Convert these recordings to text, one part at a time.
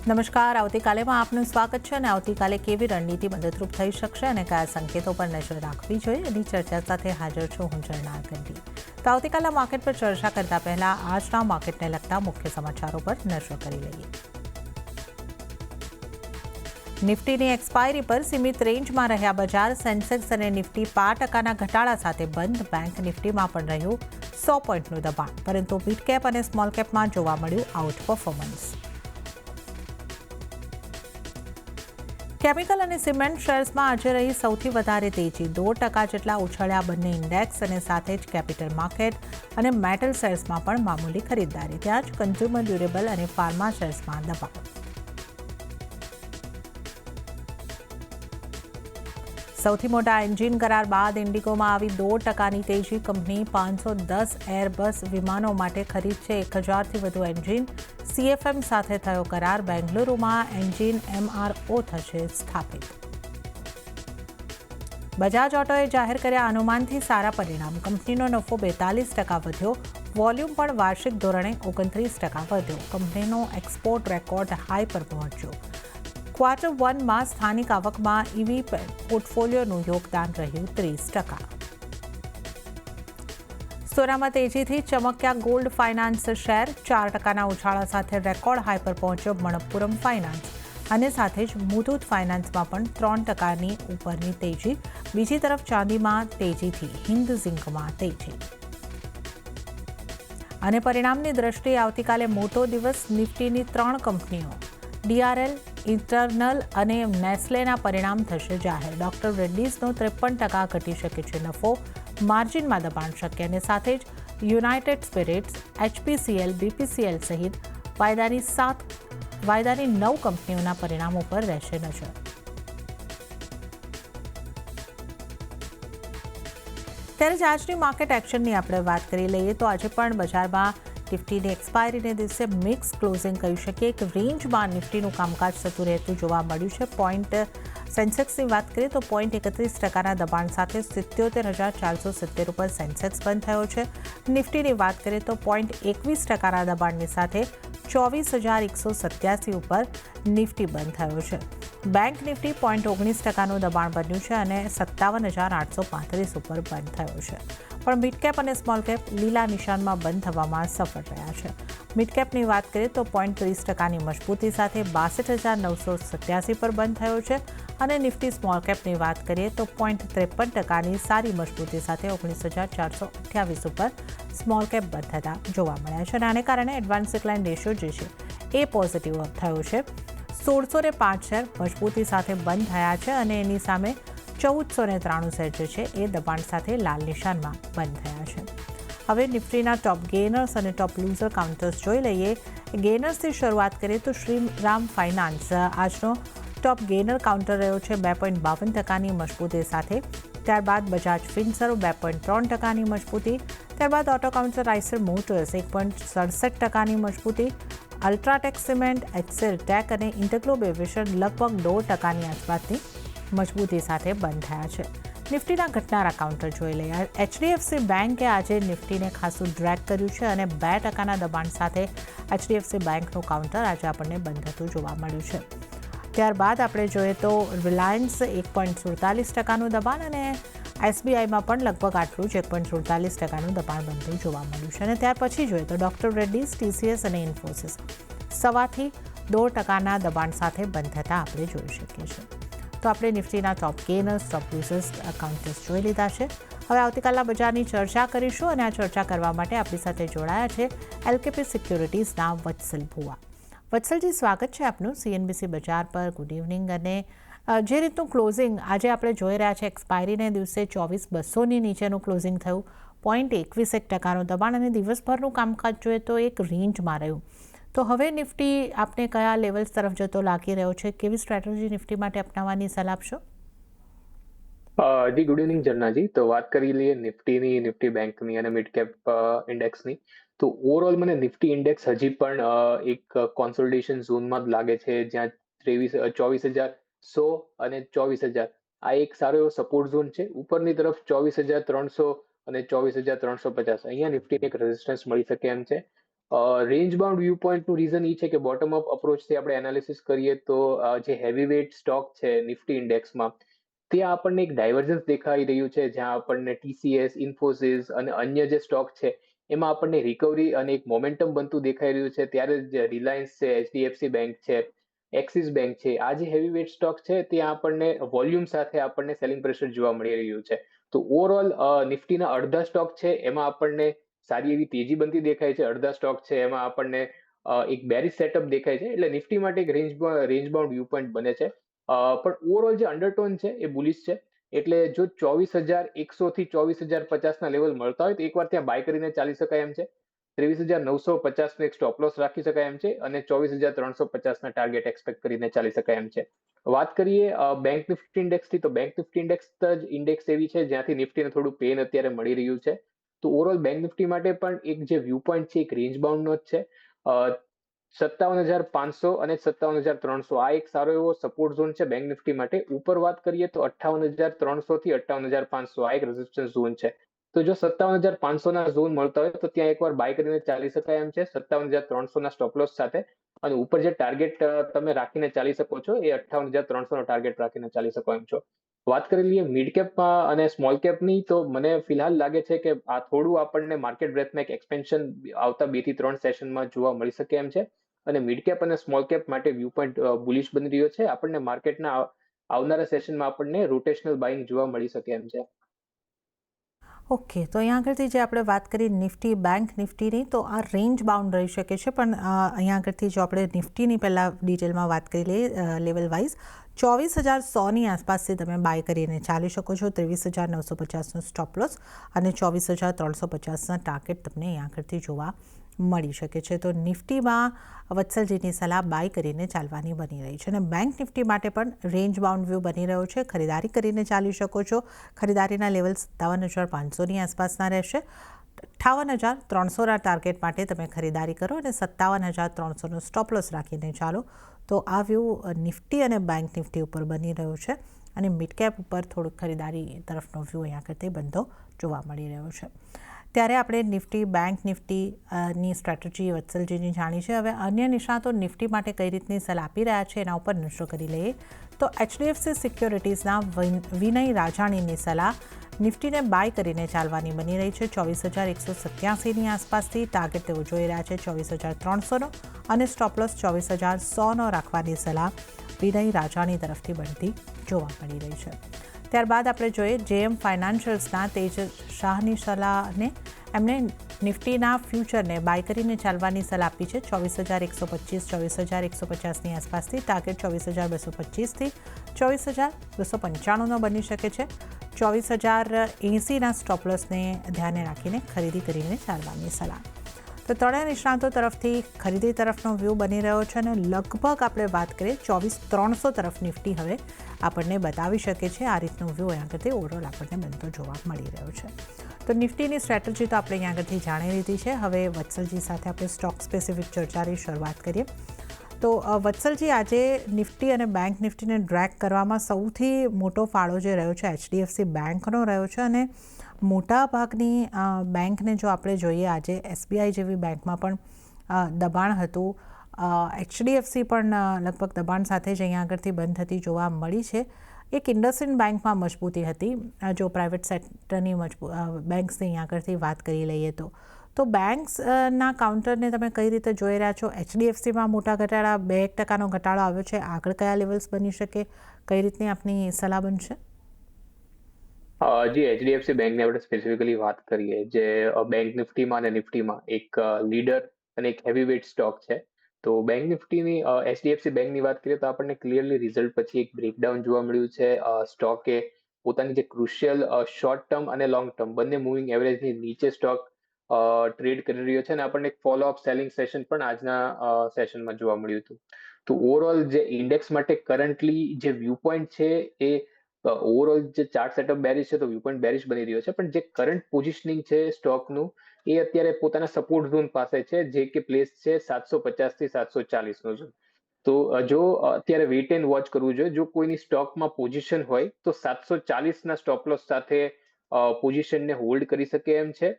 નમસ્કાર. આવતીકાલેમાં આપનું સ્વાગત છે અને આવતીકાલે કેવી રણનીતિ મદદરૂપ થઈ શકશે અને કયા સંકેતો પર નજર રાખવી જોઈએ એની ચર્ચા સાથે હાજર છું હું જર્નાલ ગંડી. તો આવતીકાલના માર્કેટ પર ચર્ચા કરતા પહેલા આજના માર્કેટને લગતા મુખ્ય સમાચારો પર નજર કરી લઈએ. નિફ્ટીની એક્સપાયરી પર સીમિત રેન્જમાં રહ્યા બજાર. સેન્સેક્સ અને નિફ્ટી 5% ઘટાડા સાથે બંધ. બેંક નિફ્ટીમાં પણ રહ્યું 100 પોઈન્ટનું દબાણ, પરંતુ મિડ કેપ અને સ્મોલ કેપમાં જોવા મળ્યું આઉટ પરફોર્મન્સ. કેમિકલ અને સિમેન્ટ શેર્સમાં આજે રહી સૌથી વધારે તેજી. 2% જેટલા ઉછળ્યા બંને ઇન્ડેક્સ અને સાથે જ કેપિટલ માર્કેટ અને મેટલ શેર્સમાં પણ મામૂલી ખરીદદારી. ત્યાં જ કન્ઝ્યુમર ડ્યુરેબલ અને ફાર્મા શેર્સમાં દબાણ. સૌથી મોટા એન્જિન કરાર બાદ ઇન્ડિગોમાં આવી 2%ની તેજી. કંપની 510 એરબસ વિમાનો માટે ખરીદશે 1000થી વધુ એન્જિન. CFM સાથે થયો કરાર. બેંગલુરુમાં એન્જિન MRO થશે સ્થાપિત. બજાજ ઓટોએ જાહેર કર્યા અનુમાનથી સારા પરિણામ. કંપનીનો નફો 42% વધ્યો. વોલ્યુમ પણ વાર્ષિક ધોરણે 29% વધ્યો. કંપનીનો એક્સપોર્ટ રેકોર્ડ હાઈ પર પહોંચ્યો. Q1માં સ્થાનિક આવકમાં EV પોર્ટફોલિયોનું યોગદાન રહ્યું 30%. સોનામાં તેજીથી ચમક્યા ગોલ્ડ ફાઇનાન્સ શેર. 4%ના ઉછાળા સાથે રેકોર્ડ હાઈ પર પહોંચ્યો મણપ્પુરમ ફાઇનાન્સ અને સાથે જ મુથુટ ફાઇનાન્સમાં પણ 3%ની ઉપરની તેજી. બીજી તરફ ચાંદીમાં તેજીથી હિન્દ ઝિંકમાં તેજી. અને પરિણામની દ્રષ્ટિએ આવતીકાલે મોટો દિવસ. નિફ્ટીની 3 કંપનીઓ DRL, ઇન્ટરનલ અને નેસ્લેના પરિણામ થશે જાહેર. ડોક્ટર રેડ્ડીઝનો 53% ઘટી શકે છે નફો. માર્જિનમાં દબાણ શક્ય અને સાથે જ યુનાઇટેડ સ્પિરિટ્સ, HPCL, BPCL સહિત વાયદાની 9 કંપનીઓના પરિણામો પર રહેશે નજર. ત્યારે જ આજની માર્કેટ એક્શનની આપણે વાત કરી લઈએ તો આજે પણ બજારમાં નિફ્ટીની એક્સપાયરીને દિવસે મિક્સ ક્લોઝિંગ કહી શકીએ. એક રેન્જમાં નિફ્ટીનું કામકાજ થતું રહેતું જોવા મળ્યું છે. સેન્સેક્સની વાત કરીએ તો 0.31%ના દબાણ સાથે 77,470 ઉપર સેન્સેક્સ બંધ થયો છે. નિફ્ટીની વાત કરીએ તો 0.21%ના દબાણની સાથે 24,187 ઉપર નિફ્ટી બંધ થયો છે. બેંક નિફ્ટી 0.19%નું દબાણ બન્યું છે અને 57,835 ઉપર બંધ થયો છે. પણ મિડ કેપ અને સ્મોલ કેપ લીલા નિશાનમાં બંધ થવામાં સફળ રહ્યા છે. મિડ કેપની વાત કરીએ તો 0.30%ની મજબૂતી સાથે 62,987 પર બંધ થયો છે અને નિફ્ટી સ્મોલ કેપની વાત કરીએ તો 0.53%ની સારી મજબૂતી સાથે 19,428 ઉપર સ્મોલ કેપ બંધ થતા જોવા મળ્યા છે. અને આને કારણે એડવાન્સ ડિક્લાઇન રેશિયો જે છે એ પોઝિટિવ થયો છે. 1605 શેર મજબૂતી સાથે બંધ થયા છે અને એની સામે 1493 શેર જે છે એ દબાણ સાથે લાલ નિશાનમાં બંધ થયા છે. હવે નિફ્ટીના ટોપ ગેનર્સ અને ટોપ લૂઝર કાઉન્ટર્સ જોઈ લઈએ. ગેનર્સથી શરૂઆત કરીએ તો શ્રીરામ ફાઇનાન્સ આજનો ટોપ ગેનર કાઉન્ટર રહ્યો છે 2.52%ની મજબૂતી સાથે. ત્યારબાદ બજાજ ફિનસર્વ 2.3%ની મજબૂતી. ત્યારબાદ ઓટો કાઉન્ટર આઈસર મોટર્સ 1.67%ની મજબૂતી. અલ્ટ્રાટેક સિમેન્ટ, એચસેલ ટેક અને ઇન્ટરગ્લોબ એવિએશન લગભગ 2%ની આસપાસની મજબૂતી સાથે બંધ થયા છે. નિફ્ટીના ઘટનારા કાઉન્ટર જોઈ લઈએ. HDFC બેંકે આજે નિફ્ટીને ખાસું ડ્રેગ કર્યું છે અને 2%ના દબાણ સાથે HDFC બેંકનું કાઉન્ટર આજે આપણને બંધ થતું જોવા મળ્યું છે. ત્યારબાદ આપણે જોઈએ તો રિલાયન્સ 1.47%નું દબાણ અને SBIમાં પણ લગભગ આટલું જ 1.47%નું દબાણ બનતું જોવા મળ્યું છે. અને ત્યાર પછી જોઈએ તો ડોક્ટર રેડ્ડીઝ, TCS અને ઇન્ફોસિસ 1.25%ના દબાણ સાથે બંધ થતા આપણે જોઈ શકીએ છીએ. તો આપણે નિફ્ટીના ટોપ ગેનર્સ, ટોપ લૂઝર્સ કાઉન્ટર્સ જોઈ લીધા છે. હવે આવતીકાલના બજારની ચર્ચા કરીશું અને આ ચર્ચા કરવા માટે આપણી સાથે જોડાયા છે LKP સિક્યોરિટીઝના વત્સલ ભુવા. વત્સલજી, સ્વાગત છે આપનું CNBC બજાર પર. Good evening. અને જે રીતનું ક્લોઝિંગ આજે આપણે જોઈ રહ્યા છે, એક્સપાયરીને દિવસે 24,200ની નીચેનું ક્લોઝિંગ થયું, 0.21%નું દબાણ અને દિવસભરનું કામકાજ જોઈએ તો એક રેન્જમાં રહ્યું. તો હવે નિફ્ટી આપને કયા લેવલ્સ તરફ જતો લાગી રહ્યો છે? કેવી સ્ટ્રેટેજી નિફ્ટી માટે અપનાવવાની સલાહ આપશો? જી ગુડ ઇવનિંગ જર્નાજી. તો વાત કરી લઈએ નિફ્ટીની, નિફ્ટી બેંકની અને મિડ કેપ ઇન્ડેક્સની. તો ઓવરઓલ મને નિફ્ટી ઇન્ડેક્સ હજી પણ એક કોન્સોલિડેશન ઝોનમાં જ લાગે છે, જ્યાં 24,100 અને 24,000 આ એક સારો એવો સપોર્ટ ઝોન છે. ઉપરની તરફ 24,300 અને 24,350 અહીંયા નિફ્ટીને એક રેઝિસ્ટન્સ મળી શકે એમ છે. રેન્જ બાઉન્ડ વ્યૂ પોઈન્ટનું રીઝન એ છે કે બોટમ અપ અપ્રોચથી આપણે એનાલિસિસ કરીએ તો જે હેવી વેઇટ સ્ટોક છે નિફ્ટી ઇન્ડેક્સમાં ત્યાં આપણને એક ડાયવર્જન્સ દેખાઈ રહ્યું છે, જ્યાં આપણને ટીસીએસ, ઇન્ફોસિસ અને અન્ય જે સ્ટોક છે એમાં આપણને રિકવરી અને એક મોમેન્ટમ બનતું દેખાઈ રહ્યું છે. ત્યારે જ રિલાયન્સ છે, એચડીએફસી બેંક છે, એક્સિસ બેંક છે, આ જે હેવી વેઇટ સ્ટોક છે ત્યાં આપણને વોલ્યુમ સાથે આપણને સેલિંગ પ્રેશર જોવા મળી રહ્યું છે. તો ઓવરઓલ નિફ્ટીના અડધા સ્ટોક છે એમાં આપણને સારી એવી તેજી બનતી દેખાય છે, અડધા સ્ટોક છે એમાં આપણને એક બેરિશ સેટઅપ દેખાય છે. એટલે નિફ્ટી માટે એક રેન્જ બાઉન્ડ વ્યૂ પોઈન્ટ બને છે. પણ ઓવરઓલ જે અંડરટોન છે એ બુલિશ છે. એટલે જો 24,100 થી 24,050 ના લેવલ મળતા હોય તો એકવાર ત્યાં બાય કરીને ચાલી શકાય એમ છે. 23,950 નો એક સ્ટોપ લોસ રાખી શકાય એમ છે અને 24,350 ના ટાર્ગેટ એક્સપેક્ટ કરીને ચાલી શકાય એમ છે. વાત કરીએ બેંક નિફ્ટી ઇન્ડેક્સથી, તો બેંક નિફ્ટી ઇન્ડેક્સ જ ઇન્ડેક્સ એવી છે જ્યાંથી નિફ્ટીને થોડું પેન અત્યારે મળી રહ્યું છે. તો ઓવરઓલ બેંક નિફ્ટી માટે પણ એક જે વ્યૂ પોઈન્ટ છે એક રેન્જ બાઉન્ડનો જ છે. 57,500 અને 57,300 આ એક સારો એવો સપોર્ટ ઝોન છે બેંક નિફ્ટી માટે. ઉપર વાત કરીએ તો 58,300 થી 58,500 આ એક રેઝિસ્ટન્સ ઝોન છે. તો જો 57,500 ના ઝોન મળતા હોય તો ત્યાં એકવાર બાય કરીને ચાલી શકાય એમ છે 57,300 ના સ્ટોપ લોસ સાથે. અને ઉપર જે ટાર્ગેટ તમે રાખીને ચાલી શકો છો એ 58,300 નો ટાર્ગેટ રાખીને ચાલી શકો એમ છો. વાત કરી લઈએ મિડ કેપ અને સ્મોલ કેપની, તો મને ફિલહાલ લાગે છે કે આ થોડું આપણને માર્કેટ બ્રેથમાં એક એક્સપેન્શન આવતા 2 થી 3 સેશનમાં જોવા મળી શકે એમ છે. અને મિડ કેપ અને સ્મોલ કેપ માટે વ્યૂ પોઈન્ટ બુલિશ બની રહ્યો છે. આપણને માર્કેટના આવનારા સેશનમાં આપણને રોટેશનલ બાઇંગ જોવા મળી શકે એમ છે. ઓકે, તો અહીંયા આગળથી જે આપણે વાત કરી નિફ્ટી બેંક નિફ્ટીની, તો આ રેન્જ બાઉન્ડ રહી શકે છે. પણ અહીંયા આગળથી જો આપણે નિફ્ટીની પહેલાં ડિટેલમાં વાત કરી લઈએ લેવલ વાઇઝ, 24,100ની આસપાસથી તમે બાય કરીને ચાલી શકો છો. 23,950નો સ્ટોપ લોસ અને 24,350ના ટાર્ગેટ તમને અહીંયા આગળથી જોવા મળી શકે છે. તો નિફ્ટીમાં વત્સલજીની સલાહ બાય કરીને ચાલવાની બની રહી છે. અને બેંક નિફ્ટી માટે પણ રેન્જ બાઉન્ડ વ્યૂ બની રહ્યો છે. ખરીદારી કરીને ચાલી શકો છો. ખરીદારીના લેવલ 57,500ની આસપાસના રહેશે. 58,300ના ટાર્ગેટ માટે તમે ખરીદારી કરો અને 57,300નો સ્ટોપ લોસ રાખીને ચાલો. તો આ વ્યૂ નિફ્ટી અને બેંક નિફ્ટી ઉપર બની રહ્યો છે. અને મિડ કેપ ઉપર થોડુંક ખરીદારી તરફનો વ્યૂ અહીંયા કરતી બનતો જોવા મળી રહ્યો છે. ત્યારે આપણે નિફ્ટી બેંક નિફ્ટીની સ્ટ્રેટેજી વત્સલજીની જાણી છે. હવે અન્ય નિષ્ણાતો નિફ્ટી માટે કઈ રીતની સલાહ આપી રહ્યા છે એના ઉપર નજર કરી લઈએ. તો એચડીએફસી સિક્યોરિટીઝના વિનય રાજાણીની સલાહ નિફ્ટીને બાય કરીને ચાલવાની બની રહી છે. 24,187ની આસપાસથી ટાર્ગેટ તેઓ જોઈ રહ્યા છે 24,300નો અને સ્ટોપ લોસ 24,100નો રાખવાની સલાહ વિનય રાજાણી તરફથી બનતી જોવા મળી રહી છે. ત્યારબાદ આપણે જોઈએ જેએમ ફાઇનાન્શિયલ્સના તેજ શાહની સલાહને. એમણે નિફ્ટીના ફ્યુચરને બાય કરીને ચાલવાની સલાહ આપી છે. 24,125, 24,150ની આસપાસથી ટાર્ગેટ 24,225થી 24,295નો બની શકે છે. 24,080ના સ્ટોપ લોસને ધ્યાને રાખીને ખરીદી કરીને ચાલવાની સલાહ. તો ત્રણેય નિષ્ણાતો તરફથી ખરીદી તરફનો વ્યૂ બની રહ્યો છે. અને લગભગ આપણે વાત કરીએ 24,300 તરફ નિફ્ટી હવે આપણને બતાવી શકે છે. આ રીતનો વ્યૂ અહીંયા આગળથી ઓવરઓલ આપણને બનતો જોવા મળી રહ્યો છે. તો નિફ્ટીની સ્ટ્રેટેજી તો આપણે અહીંયા આગળથી જાણી લીધી છે. હવે વત્સલજી સાથે આપણે સ્ટોક સ્પેસિફિક ચર્ચાની શરૂઆત કરીએ. તો વત્સલજી, આજે નિફ્ટી અને બેંક નિફ્ટીને ડ્રેક કરવામાં સૌથી મોટો ફાળો જે રહ્યો છે એચડીએફસી બેંકનો રહ્યો છે. અને મોટા ભાગની બેંકને જો આપણે જોઈએ આજે એસબીઆઈ જેવી બેંકમાં પણ દબાણ હતું. એચડીએફસી પણ લગભગ દબાણ સાથે જ અહીંયા આગળથી બંધ થતી જોવા મળી છે. એક ઇન્ડસઇન્ડ બેંકમાં મજબૂતી હતી જો પ્રાઇવેટ સેક્ટરની બેંક્સની અહીંયા આગળથી વાત કરી લઈએ તો. તો બેંક્સના કાઉન્ટરને તમે કઈ રીતે જોઈ રહ્યા છો? એચડીએફસીમાં મોટા ઘટાડા, 2% ઘટાડો આવ્યો છે. આગળ કયા લેવલ્સ બની શકે? કઈ રીતની આપની સલાહ બનશે? જે એચડીએફસી બેંકની આપણે સ્પેસિફિકલી વાત કરીએ, જે બેંક નિફ્ટીમાં અને નિફ્ટીમાં એક લીડર અને એક હેવી વેઇટ સ્ટોક છે. તો બેંક નિફ્ટીની એચડીએફસી બેંકની વાત કરીએ તો આપણને ક્લિયરલી રિઝલ્ટ પછી એક બ્રેકડાઉન જોવા મળ્યું છે. સ્ટોકે પોતાની જે ક્રુશિયલ શોર્ટ ટર્મ અને લોંગ ટર્મ બંને મૂવિંગ એવરેજની નીચે સ્ટોક ટ્રેડ કરી રહ્યો છે. અને આપણને એક ફોલો અપ સેલિંગ સેશન પણ આજના સેશનમાં જોવા મળ્યું હતું. તો ઓવરઓલ જે ઇન્ડેક્સ માટે કરન્ટલી જે વ્યૂ પોઈન્ટ છે એ ઓવરઓલ જે ચાર્ટ સેટઅપ બેરિશ છે તો વ્યૂ પોઈન્ટ બેરિશ બની રહ્યો છે. પણ જે કરંટ પોઝિશનિંગ છે સ્ટોકનું એ અત્યારે પોતાના સપોર્ટ ઝોન પાસે છે, જે કે પ્લેસ છે 750 થી 740નો ઝોન. તો જો અત્યારે વેઇટ એન્ડ વોચ કરવું જોઈએ. જો કોઈની સ્ટોકમાં પોઝિશન હોય તો 740ના સ્ટોપ લોસ સાથે પોઝિશનને હોલ્ડ કરી શકે એમ છે.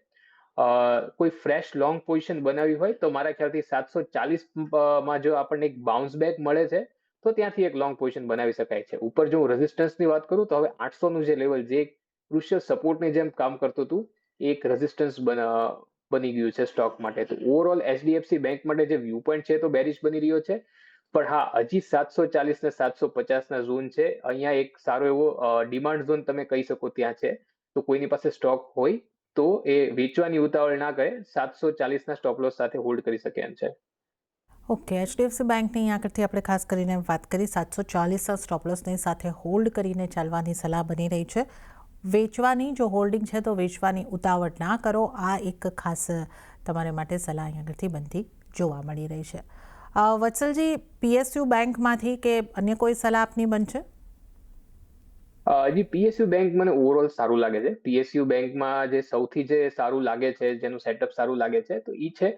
કોઈ ફ્રેશ લોંગ પોઝિશન બનાવી હોય તો મારા ખ્યાલથી 740 માં જો આપણને એક બાઉન્સ બેક મળે છે તો ત્યાંથી એક લોંગ પોઝિશન બનાવી શકાય છે. ઉપર જો હું રેઝિસ્ટન્સની વાત કરું તો હવે 800નું જે લેવલ જે ક્રુશિયલ સપોર્ટની જેમ કામ કરતું હતું એ એક રેઝિસ્ટન્સ બની ગયું છે સ્ટોક માટે. તો ઓવરઓલ એચડીએફસી બેંક માટે જે વ્યૂ પોઈન્ટ છે તો બેરિશ બની રહ્યો છે. પણ હા, હજી 740 ને 750ના ઝોન છે. અહીંયા એક સારો એવો ડિમાન્ડ ઝોન તમે કહી શકો ત્યાં છે. તો કોઈની પાસે સ્ટોક હોય તો એ વેચવાની ઉતાવળ ના કરે, 740ના સ્ટોપ લોસ સાથે હોલ્ડ કરી શકે એમ છે. ઓકે, એચડીએફસી બેંકની અહીંયા આગળથી આપણે ખાસ કરીને વાત કરી 740 સ્ટોપ લોસની સાથે હોલ્ડ કરીને ચાલવાની સલાહ બની રહી છે. વેચવાની જો હોલ્ડિંગ છે તો વેચવાની ઉતાવળ ના કરો, આ એક ખાસ તમારે માટે સલાહ અહીંયા આગળથી બનતી જોવા મળી રહી છે. વત્સલજી, પીએસયુ બેંકમાંથી કે અન્ય કોઈ સલાહ આપની બનશે? હજી પીએસયુ બેંક મને ઓવરઓલ સારું લાગે છે. પીએસયુ બેંકમાં જે સૌથી જે સારું લાગે છે, જેનું સેટઅપ સારું લાગે છે તો એ છે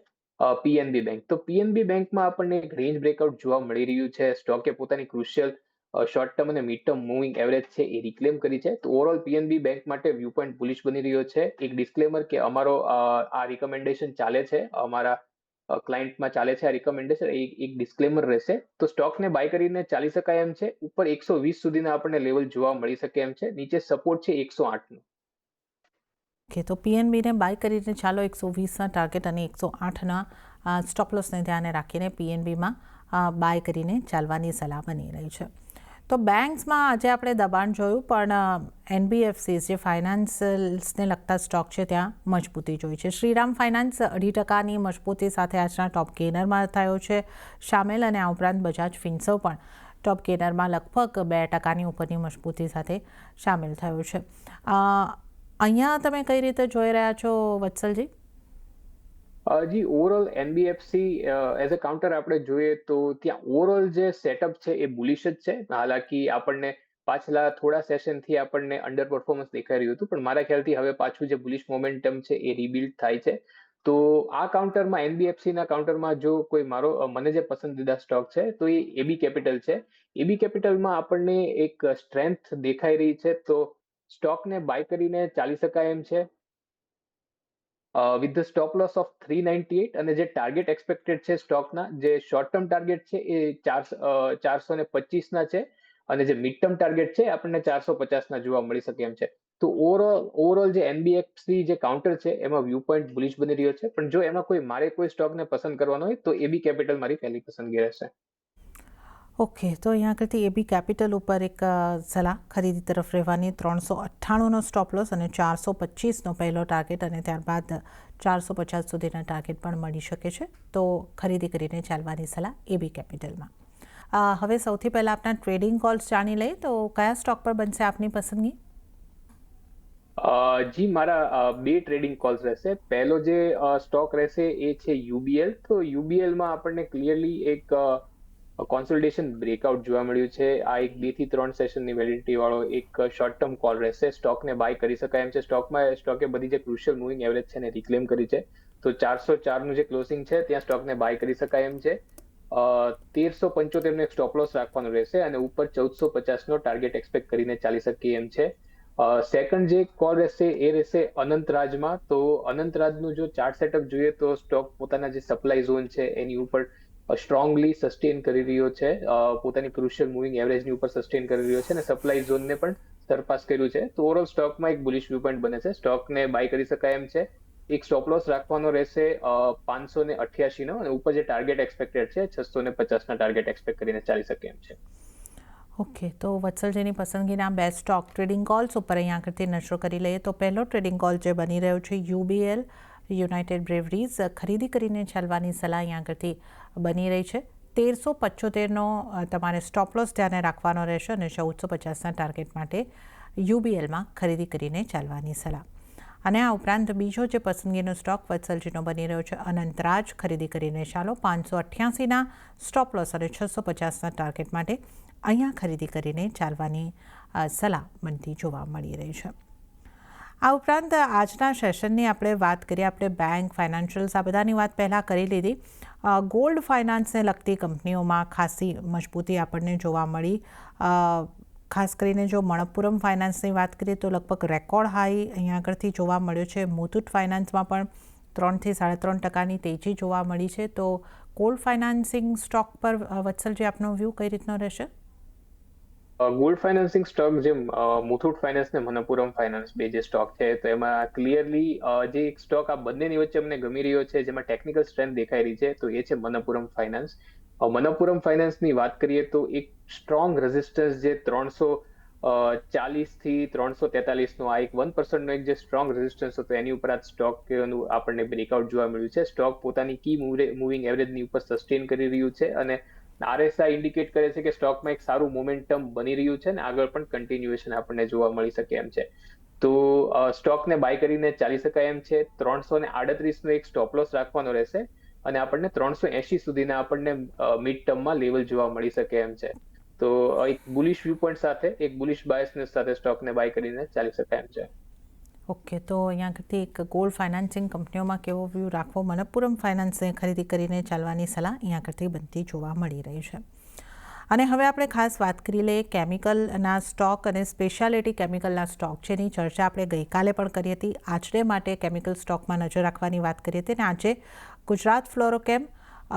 પીએનબી બેંક. તો પીએનબી બેંકમાં આપણને એક રેન્જ બ્રેકઆઉટ જોવા મળી રહ્યું છે. સ્ટોકે પોતાની ક્રુશિયલ શોર્ટ ટર્મ અને મિડ ટર્મ મૂવિંગ એવરેજ છે એ રિક્લેમ કરી છે. તો ઓવરઓલ પીએનબી બેંક માટે વ્યૂ પોઈન્ટ બુલિશ બની રહ્યો છે. એક ડિસ્ક્લેમર કે અમારો આ રિકમેન્ડેશન ચાલે છે, અમારા ક્લાયન્ટમાં ચાલે છે આ રિકમેન્ડેશન, એક ડિસ્ક્લેમર રહેશે. તો સ્ટોકને બાય કરીને ચાલી શકાય એમ છે. ઉપર 120 સુધીના આપણને લેવલ જોવા મળી શકે એમ છે. નીચે સપોર્ટ છે 108નું. ઓકે, તો પીએનબીને બાય કરીને ચાલો 120ના ટાર્ગેટ અને 108ના સ્ટોપ લોસને ધ્યાને રાખીને પીએનબીમાં બાય કરીને ચાલવાની સલાહ બની રહી છે. તો બેંક્સમાં આજે આપણે દબાણ જોયું, પણ એનબીએફસી જે ફાઇનાન્સને લગતા સ્ટોક છે ત્યાં મજબૂતી જોઈ છે. શ્રીરામ ફાઇનાન્સ 2.5%ની મજબૂતી સાથે આજના ટોપ ગેનરમાં થયો છે સામેલ, અને આ ઉપરાંત બજાજ ફિન્સર્વ પણ ટોપ ગેનરમાં લગભગ 2%ની ઉપરની મજબૂતી સાથે સામેલ થયો છે. અહીંયા તમે કઈ રીતે જોઈ રહ્યા છો વત્સલજી? જી, overall NBFC as a counter આપણે જોઈએ તો ત્યાં ઓવરઓલ જે સેટઅપ છે એ બુલિશ જ છે. હાલાકી આપણને પાછલા થોડા સેશનથી આપણને અંડર પરફોર્મન્સ દેખાઈ રહ્યું હતું, પણ મારા ખ્યાલથી હવે પાછું જે બુલિશ મોમેન્ટમ છે એ રીબિલ્ડ થાય છે. તો આ કાઉન્ટરમાં એનબીએફસીના કાઉન્ટરમાં જો કોઈ મને જે પસંદીદા સ્ટોક છે તો એ એબી કેપિટલ છે. એબી કેપિટલમાં આપણને એક સ્ટ્રેન્થ દેખાઈ રહી છે, તો સ્ટોકને બાય કરીને ચાલી શકાય એમ છે. With the stop loss of 398 અને જે ટાર્ગેટ એક્સપેક્ટેડ છે સ્ટોકના, જે શોર્ટ ટર્મ ટાર્ગેટ છે એ 425ના છે અને જે મિડ ટર્મ ટાર્ગેટ છે આપણને 450ના જોવા મળી શકે એમ છે. તો ઓવરઓલ જે એનબીએફસી જે કાઉન્ટર છે એમાં વ્યૂ પોઈન્ટ બુલિશ બની રહ્યો છે. પણ જો એમાં મારે કોઈ સ્ટોકને પસંદ કરવાનો હોય તો એબી કેપિટલ મારી પહેલી પસંદગી રહેશે. ઓકે, તો અહીંયા આગળથી એબી કેપિટલ ઉપર એક સલાહ ખરીદી તરફ રહેવાની. 398નો સ્ટોપ લોસ અને 425નો પહેલો ટાર્ગેટ, અને ત્યારબાદ 450 સુધીના ટાર્ગેટ પણ મળી શકે છે. તો ખરીદી કરીને ચાલવાની સલાહ એબી કેપિટલમાં. હવે સૌથી પહેલાં આપના ટ્રેડિંગ કોલ્સ જાણી લઈએ. તો કયા સ્ટોક પર બનશે આપની પસંદગી? જી, મારા બે ટ્રેડિંગ કોલ્સ રહેશે. પહેલો જે સ્ટોક રહેશે એ છે યુબીએલ. તો યુબીએલમાં આપણને ક્લિયરલી એક કોન્સોલિડેશન બ્રેકઆઉટ જોવા મળ્યું છે. આ એક 2 થી 3 સેશનની વેલિડિટી વાળો એક શોર્ટ ટર્મ કોલ રહેશે. સ્ટોકને બાય કરી શકાય એમ છે. સ્ટોકે બધી જે ક્રુશિયલ મૂવિંગ એવરેજ છે એને રિક્લેમ કરી છે. તો 404નું જે ક્લોઝિંગ છે ત્યાં સ્ટોકને બાય કરી શકાય એમ છે. 1375નો એક સ્ટોપ લોસ રાખવાનો રહેશે અને ઉપર 1450નો ટાર્ગેટ એક્સપેક્ટ કરીને ચાલી શકીએ એમ છે. સેકન્ડ જે કોલ રહેશે એ રહેશે અનંતરાજમાં. તો અનંતરાજનું જો ચાર્ટ સેટઅપ જોઈએ તો સ્ટોક પોતાના જે સપ્લાય ઝોન છે એની ઉપર સ્ટ્રોંગલી સસ્ટેન કરી રહ્યો છે, પોતાની ક્રુશિયલ મૂવિંગ એવરેજની ઉપર સસ્ટેન કરી રહ્યો છે અને સપ્લાય ઝોનને પણ સરપાસ કર્યું છે. તો ઓવરઓલ સ્ટોકમાં એક બુલિશ વ્યૂ પોઈન્ટ બને છે. સ્ટોકને બાય કરી શકાય એમ છે. એક સ્ટોપ લોસ રાખવાનો રહેશે 588નો અને ઉપર જે ટાર્ગેટ એક્સપેક્ટેડ છે 650ના ટાર્ગેટ એક્સપેક્ટ કરીને ચાલી શકે એમ છે. ઓકે, તો વત્સલજીની પસંદગીના બે સ્ટોક ટ્રેડિંગ કોલ્સ ઉપર અહીંયા આગળથી નજર કરી લઈએ. તો પહેલો ટ્રેડિંગ કોલ જે બની રહ્યો છે યુબીએલ યુનાઇટેડ બ્રેવરીઝ, ખરીદી કરીને ચાલવાની સલાહ અહીંયા આગળથી બની રહી છે. 1375નો તમારે સ્ટોપ લોસ ધ્યાને રાખવાનો રહેશે અને 1450ના ટાર્ગેટ માટે યુબીએલમાં ખરીદી કરીને ચાલવાની સલાહ. અને આ ઉપરાંત બીજો જે પસંદગીનો સ્ટોક વત્સલજીનો બની રહ્યો છે અનંતરાજ, ખરીદી કરીને ચાલો 588ના સ્ટોપ લોસ અને 650ના ટાર્ગેટ માટે અહીંયા ખરીદી કરીને ચાલવાની સલાહ બનતી જોવા મળી રહી છે. આ ઉપરાંત આજના સેશનની આપણે વાત કરીએ, આપણે બેંક, ફાઇનાન્શિયલ્સ આ બધાની વાત પહેલાં કરી લીધી. ગોલ્ડ ફાઇનાન્સને લગતી કંપનીઓમાં ખાસી મજબૂતી આપણને જોવા મળી. ખાસ કરીને જો મણપ્પુરમ ફાઇનાન્સની વાત કરીએ તો લગભગ રેકોર્ડ હાઈ અહીંયા આગળથી જોવા મળ્યો છે. મુથુટ ફાઇનાન્સમાં પણ 3 થી 3.5% તેજી જોવા મળી છે. તો ગોલ્ડ ફાઇનાન્સિંગ સ્ટોક પર વત્સલજી આપનો વ્યૂ કઈ રીતનો રહેશે? ગોલ્ડ ફાઇનાન્સિંગ સ્ટોક જે મુથુટ ફાઇનાન્સ ને મનપ્પુરમ ફાઇનાન્સ બે જે સ્ટોક છે તો એમાં ક્લિયરલી જે એક સ્ટોક આ બંનેની વચ્ચે અમને ગમી રહ્યો છે, જેમાં ટેકનિકલ સ્ટ્રેન્થ દેખાઈ રહી છે, તો એ છે મનપ્પુરમ ફાઇનાન્સ. મનપ્પુરમ ફાઇનાન્સની વાત કરીએ તો એક સ્ટ્રોંગ રેઝિસ્ટન્સ જે 340 થી 343 નો આ એક 1% નો એક જે સ્ટ્રોંગ રેઝિસ્ટન્સ હતો એની ઉપર આ સ્ટોક આપણને બ્રેકઆઉટ જોવા મળ્યું છે. સ્ટોક પોતાની કી મૂવિંગ એવરેજની ઉપર સસ્ટેન કરી રહ્યું છે અને RSI ઇન્ડિકેટ કરે છે કે સ્ટોકમાં એક સારું મોમેન્ટમ બની રહ્યું છે અને આગળ પણ કન્ટિન્યુએશન આપણને જોવા મળી શકે એમ છે. તો સ્ટોકને બાય કરીને ચાલી શકાય એમ છે. 338 નો એક સ્ટોપ લોસ રાખવાનો રહેશે અને આપણને 380 સુધીના આપણને મિડ ટર્મમાં લેવલ જોવા મળી શકે એમ છે. તો એક બુલિશ વ્યૂ પોઈન્ટ સાથે, એક બુલિશ બાયસનેસ સાથે સ્ટોકને બાય કરીને ચાલી શકાય એમ છે. ઓકે, તો અહીંયા આગળથી એક ગોલ્ડ ફાઇનાન્સિંગ કંપનીઓમાં કેવો વ્યૂ રાખવો, મનપ્પુરમ ફાઇનાન્સને ખરીદી કરીને ચાલવાની સલાહ અહીંયા આગળથી બનતી જોવા મળી રહી છે. અને હવે આપણે ખાસ વાત કરી લઈએ કેમિકલના સ્ટોક અને સ્પેશિયાલિટી કેમિકલના સ્ટોક છે. એની ચર્ચા આપણે ગઈકાલે પણ કરી હતી. આજને માટે કેમિકલ સ્ટોકમાં નજર રાખવાની વાત કરી હતી અને આજે ગુજરાત ફ્લોરોકેમ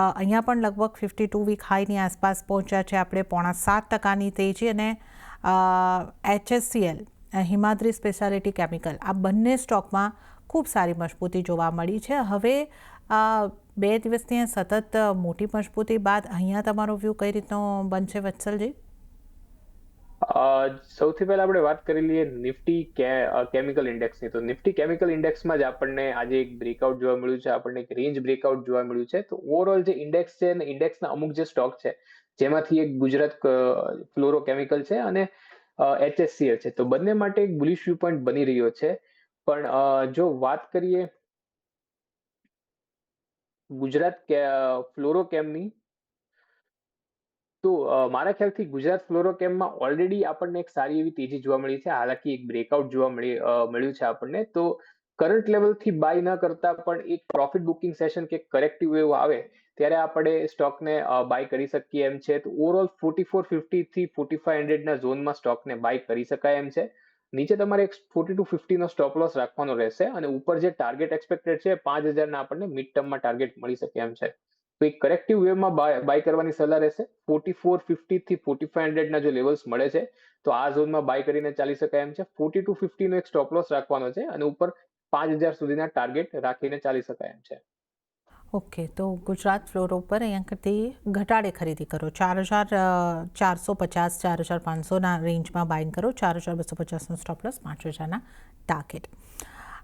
અહીંયા પણ લગભગ 52 વીક હાઈની આસપાસ પહોંચ્યા છે. આપણે 0.7% તેજી અને HSCL હિમાદ્રી સ્પેશિયાલિટી કેમિકલ આ બંને સ્ટોકમાં ખૂબ સારી મજબૂતી જોવા મળી છે. હવે 2 દિવસની સતત મોટી મજબૂતી બાદ અહીંયા તમારો વ્યૂ કઈ રીતનો બનશે વત્સલજી? સૌથી પહેલા આપણે વાત કરી લઈએ નિફ્ટી કેમિકલ ઇન્ડેક્સની. તો નિફ્ટી કેમિકલ ઇન્ડેક્સમાં જ આપણને આજે એક બ્રેકઆઉટ જોવા મળ્યું છે, આપણને એક રેન્જ બ્રેકઆઉટ જોવા મળ્યું છે. તો ઓવરઓલ જે ઇન્ડેક્સ છે અને ઇન્ડેક્સના અમુક જે સ્ટોક છે જેમાંથી એક ગુજરાત ફ્લોરોકેમિકલ છે અને HSCL છે, તો બંને માટે એક બુલિશ વ્યૂ પોઈન્ટ બની રહ્યો છે. પણ જો વાત કરીએ ગુજરાત ફ્લોરોકેમની, તો મારા ખ્યાલથી ગુજરાત ફ્લોરોકેમમાં ઓલરેડી આપણને એક સારી એવી તેજી જોવા મળી છે. હાલાકી એક બ્રેકઆઉટ જોવા મળ્યું છે આપણને. તો કરંટ લેવલથી બાય ન કરતા પણ એક પ્રોફિટ બુકિંગ સેશન કે કરેક્ટિવ વેવ આવે ત્યારે આપણે સ્ટોકને બાય કરી શકીએ એમ છે. તો ઓવરઓલ 4450 થી 4500 ના ઝોનમાં સ્ટોકને બાય કરી શકાય એમ છે. નીચે તમારે એક 4250 નો સ્ટોપ લોસ રાખવાનો રહેશે અને ઉપર જે ટાર્ગેટ એક્સપેક્ટેડ છે 5000 ના આપણને મિડ ટર્મમાં ટાર્ગેટ મળી શકે એમ છે. તો એક કરેક્ટિવ વેવમાં બાય કરવાની સલાહ રહેશે. 4450 થી 4500 ના જો લેવલ્સ મળે છે તો આ ઝોનમાં બાય કરીને ચાલી શકાય એમ છે. 4250 નો એક સ્ટોપ લોસ રાખવાનો છે અને ઉપર 5000 સુધીના ટાર્ગેટ રાખીને ચાલી શકાય એમ છે. ઓકે, તો ગુજરાત ફ્લોરો પર અહીંયા કરતી ઘટાડે ખરીદી કરો. 4450 4500ના રેન્જમાં બાઇંગ કરો. 4250નો સ્ટોપ લોસ, 5000ના ટાર્ગેટ.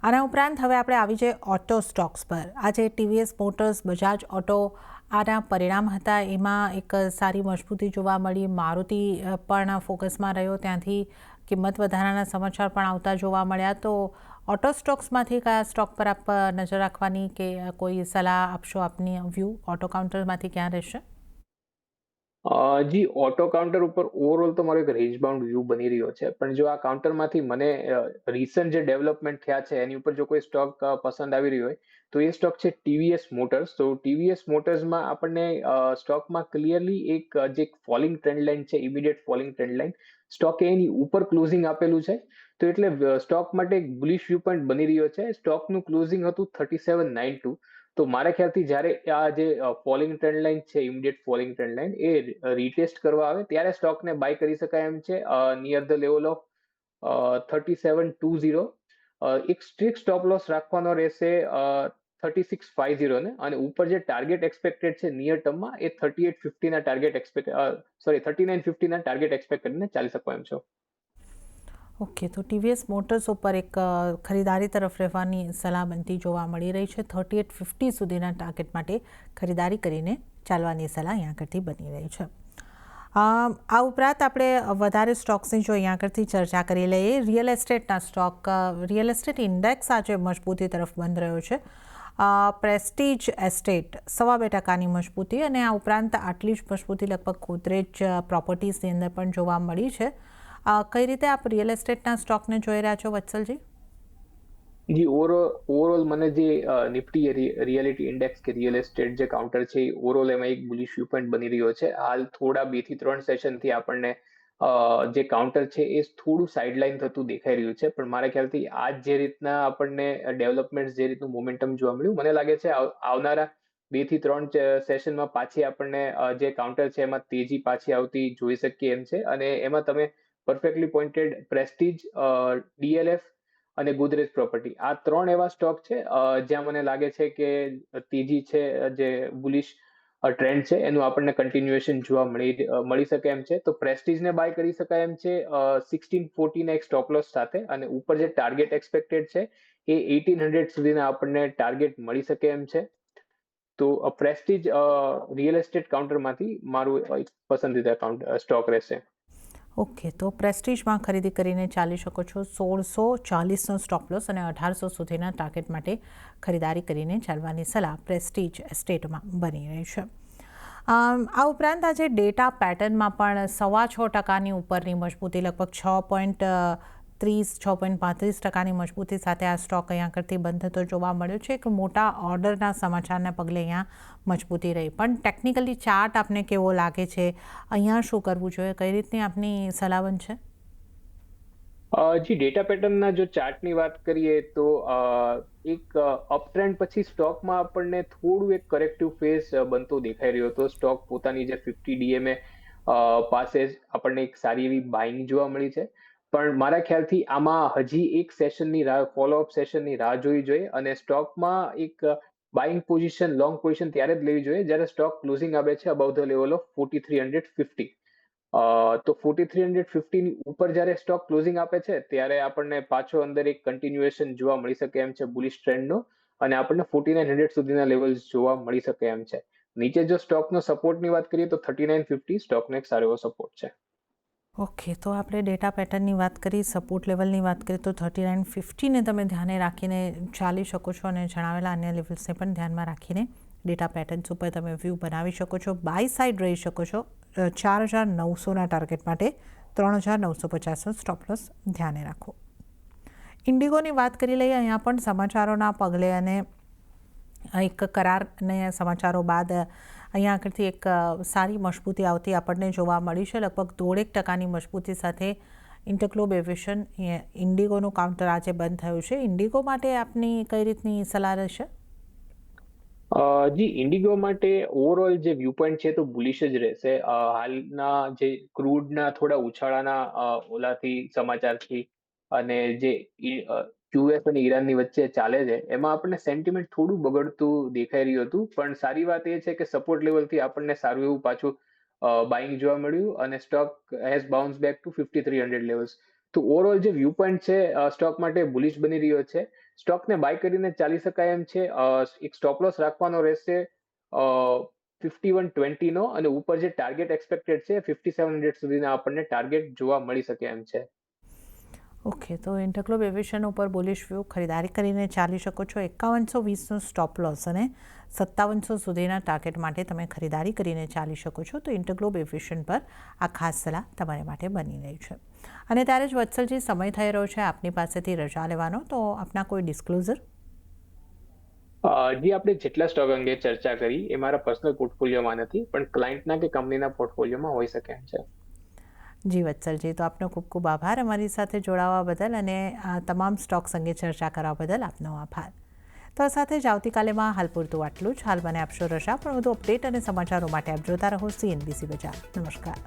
આના ઉપરાંત હવે આપણે આવી જઈએ ઓટો સ્ટોક્સ પર. આજે TVS મોટર્સ, બજાજ ઓટો આના પરિણામ હતા. એમાં એક સારી મજબૂતી જોવા મળી. મારુતિ પણ ફોકસમાં રહ્યો, ત્યાંથી કિંમત વધારાના સમાચાર પણ આવતા જોવા મળ્યા. તો ઓટો સ્ટોક્સમાંથી કયા સ્ટોક પર આપ નજર રાખવાની કે કોઈ સલાહ આપશો? આપની વ્યૂ ઓટો કાઉન્ટરમાંથી ક્યાં રહેશે? જી, ઓટો કાઉન્ટર ઉપર ઓવરઓલ તો મારો એક રેન્જ બાઉન્ડ વ્યૂ બની રહ્યો છે. પણ જો આ કાઉન્ટરમાંથી મને રિસન્ટ જે ડેવલપમેન્ટ થયા છે એની ઉપર જો કોઈ સ્ટોક પસંદ આવી રહ્યો હોય તો એ સ્ટોક છે TVS મોટર્સ. તો TVS મોટર્સમાં આપણને સ્ટોકમાં ક્લિયરલી જે ફોલિંગ ટ્રેન્ડ લાઇન છે, ઇમિડિયેટ ફોલિંગ ટ્રેન્ડ લાઇન, સ્ટોકે એની ઉપર ક્લોઝિંગ આપેલું છે. તો એટલે સ્ટોક માટે એક બુલિશ વ્યૂ પોઈન્ટ બની રહ્યો છે. સ્ટોકનું ક્લોઝિંગ હતું 3792. તો મારા ખ્યાલથી જ્યારે આ જે ફોલિંગ ટ્રેન્ડ લાઇન છે, ઇમિડિયેટ ફોલિંગ ટ્રેન્ડ લાઇન, એ રીટેસ્ટ કરવા આવે ત્યારે સ્ટોકને બાય કરી શકાય એમ છે નિયર ધ લેવલ ઓફ 3720. એક સ્ટ્રિક્ટ સ્ટોપ લોસ રાખવાનો રહેશે 3650 ને, અને ઉપર જે ટાર્ગેટ એક્સપેક્ટેડ છે નિયર ટર્મમાં એ 3850 ના ટાર્ગેટ 3950 ના ટાર્ગેટ એક્સપેક્ટ કરીને ચાલી શકો એમ છો. ઓકે, તો TVS મોટર્સ ઉપર એક ખરીદારી તરફ રહેવાની સલાહ બનતી જોવા મળી રહી છે. 3850 સુધીના ટાર્ગેટ માટે ખરીદારી કરીને ચાલવાની સલાહ અહીંયા આગળથી બની રહી છે. આ ઉપરાંત આપણે વધારે સ્ટોક્સની જો અહીંયા આગળથી ચર્ચા કરી લઈએ. રિયલ એસ્ટેટના સ્ટોક, રિયલ એસ્ટેટ ઇન્ડેક્સ આજે મજબૂતી તરફ બંધ રહ્યો છે. પ્રેસ્ટીજ એસ્ટેટ 2.25%ની મજબૂતી અને આ ઉપરાંત આટલી જ મજબૂતી લગભગ ગોદરેજ પ્રોપર્ટીઝની અંદર પણ જોવા મળી છે. કઈ રીતે આપ રિયલ એસ્ટેટના સ્ટોકને જોઈ રહ્યા છો વત્સલજી? જી, ઓવરઓલ મને જે નિફ્ટી રિયાલિટી ઇન્ડેક્સ કે રિયલ એસ્ટેટ જે કાઉન્ટર છે, ઓવરઓલ એમાં એક બુલિશ વ્યૂ પોઈન્ટ બની રહ્યો છે. હાલ થોડા 2 થી 3 સેશનથી આપણને જે કાઉન્ટર છે એ થોડું સાઇડલાઇન થતું દેખાઈ રહ્યું છે. પણ મારા ખ્યાલથી આ જે રીતના આપણને ડેવલપમેન્ટ જે રીતનું મોમેન્ટમ જોવા મળ્યું, મને લાગે છે આવનારા 2 થી 3 સેશનમાં પાછી આપણને જે કાઉન્ટર છે એમાં તેજી પાછી આવતી જોઈ શકીએ એમ છે. અને એમાં તમે પરફેક્ટલી પોઇન્ટેડ પ્રેસ્ટીજ, ડીએલએફ અને ગોદરેજ પ્રોપર્ટી આ 3 એવા સ્ટોક છે જ્યાં મને લાગે છે કે તેજી છે, જે બુલિશ ટ્રેન્ડ છે એનું આપણને કન્ટિન્યુએશન જોવા મળી શકે એમ છે. તો પ્રેસ્ટીજને બાય કરી શકાય એમ છે 1640 ના એક સ્ટોપ લોસ સાથે, અને ઉપર જે ટાર્ગેટ એક્સપેક્ટેડ છે એ 1800 સુધીના આપણને ટાર્ગેટ મળી શકે એમ છે. તો પ્રેસ્ટીજ રિયલ એસ્ટેટ કાઉન્ટરમાંથી મારું એક પસંદીદા સ્ટોક રહેશે. ઓકે, તો પ્રેસ્ટીજમાં ખરીદી કરીને ચાલી શકો છો. 1640નો સ્ટોપ લોસ અને 1800 સુધીના ટાર્ગેટ માટે ખરીદારી કરીને ચાલવાની સલાહ પ્રેસ્ટીજ એસ્ટેટમાં બની રહી છે. આ ઉપરાંત આજે ડેટા પેટર્નમાં પણ 6.25% ઉપરની મજબૂતી, લગભગ 6.35% મજબૂતી સાથે આ સ્ટોક અહીંયા આગળથી બંધ થતો જોવા મળ્યો છે. એક મોટા ઓર્ડરના સમાચારને પગલે અહીંયા મજબૂતી રહી. પણ ટેકનિકલી ચાર્ટ આપને કેવો લાગે છે? અહીંયા શું કરવું જોઈએ? કઈ રીતની આપની સલાહ બનશે? જી, ડેટા પેટર્નના જો ચાર્ટની વાત કરીએ તો એક અપટ્રેન્ડ પછી સ્ટોકમાં આપણને થોડું એક કરેક્ટિવ ફેઝ બનતો દેખાઈ રહ્યો હતો. સ્ટોક પોતાની જે 50 ડીએમએ પાસે જ આપણને એક સારી એવી બાઇંગ જોવા મળી છે. પણ મારા ખ્યાલથી આમાં હજી એક સેશનની રાહ, ફોલોઅપ સેશનની રાહ જોવી જોઈએ, અને સ્ટોકમાં એક બાઇંગ પોઝિશન, લોંગ પોઝિશન ત્યારે જ લેવી જોઈએ જ્યારે સ્ટોક ક્લોઝિંગ આવે છે અબાઉ ધ લેવલ ઓફ 4350. તો 4350 ની ઉપર જ્યારે સ્ટોક ક્લોઝિંગ આપે છે ત્યારે આપણને પાછો અંદર એક કન્ટિન્યુએશન જોવા મળી શકે એમ છે બુલિશ ટ્રેન્ડનો, અને આપણને 4900 સુધીના લેવલ્સ જોવા મળી શકે એમ છે. નીચે જો સ્ટોકનો સપોર્ટની વાત કરીએ તો 3950 સ્ટોકનો એક સારો એવો સપોર્ટ છે. ઓકે, તો આપણે ડેટા પેટર્નની વાત કરી, સપોર્ટ લેવલની વાત કરીએ તો 3950ને તમે ધ્યાને રાખીને ચાલી શકો છો, અને જણાવેલા અન્ય લેવલ્સને પણ ધ્યાનમાં રાખીને ડેટા પેટર્ન્સ ઉપર તમે વ્યૂ બનાવી શકો છો. બાય સાઇડ રહી શકો છો 4900ના ટાર્ગેટ માટે. 3950નો સ્ટોપ લોસ ધ્યાને રાખો. ઇન્ડિગોની વાત કરી લઈએ. અહીંયા પણ સમાચારોના પગલે અને એક કરારને સમાચારો બાદ અહીંયા આગળથી એક સારી મજબૂતી આવતી આપણને જોવા મળી છે. લગભગ 1.5% મજબૂતી સાથે ઇન્ટરગ્લોબ એવિએશન, ઇન્ડિગોનું કાઉન્ટર આજે બંધ થયું છે. ઇન્ડિગો માટે આપની કઈ રીતની સલાહ રહેશે? જી, ઇન્ડિગો માટે ઓવરઓલ જે વ્યૂ પોઈન્ટ છે તો બુલિશ જ રહેશે. હાલના જે ક્રૂડના થોડા ઉછાળાના ઓલાથી, સમાચારથી, અને જે યુએસ અને ઈરાનની વચ્ચે ચાલે છે એમાં આપણને સેન્ટિમેન્ટ થોડું બગડતું દેખાઈ રહ્યું હતું. પણ સારી વાત એ છે કે સપોર્ટ લેવલથી આપણને સારું એવું પાછું બાઇંગ જોવા મળ્યું, અને stock has bounce back to 5300 levels. તો ઓવરઓલ જે વ્યૂ પોઈન્ટ છે સ્ટોક માટે બુલિશ બની રહ્યો છે. સ્ટોકને બાય કરીને ચાલી શકાય એમ છે. એક સ્ટોપ લોસ રાખવાનો રહેશે 5120નો, અને ઉપર જે ટાર્ગેટ એક્સપેક્ટેડ છે 5700 સુધીના આપણને ટાર્ગેટ જોવા મળી શકે એમ છે. ઓકે, તો ઇન્ટરગ્લોબ એવિએશન ઉપર બુલિશ વ્યૂ, ખરીદારી કરીને ચાલી શકો છો. 5120નો સ્ટોપ લોસ અને 5700 સુધીના ટાર્ગેટ માટે તમે ખરીદારી કરીને ચાલી શકો છો. તો ઇન્ટરગ્લોબ એવિએશન પર આ ખાસ સલાહ તમારા માટે બની રહી છે. અને ત્યારે જ વત્સલજી, સમય થઈ રહ્યો છે આપની પાસેથી રજા લેવાનો, તો આપના કોઈ ડિસ્ક્લોઝર? જે આપણે જેટલા સ્ટોક અંગે ચર્ચા કરી એ મારા પર્સનલ પોર્ટફોલિયોમાં નથી, પણ ક્લાયન્ટના કે કંપનીના પોર્ટફોલિયોમાં હોઈ શકે એમ છે. જી વત્સલજી, તો આપનો ખૂબ ખૂબ આભાર અમારી સાથે જોડાવા બદલ, અને આ તમામ સ્ટોક્સ અંગે ચર્ચા કરવા બદલ આપનો આભાર. તો આ સાથે જ આવતીકાલેમાં હાલ પૂરતું આટલું જ. હાલ મને આપશો રજા, પણ વધુ અપડેટ અને સમાચારો માટે આપ જોતા રહો CNBC બજાર. નમસ્કાર.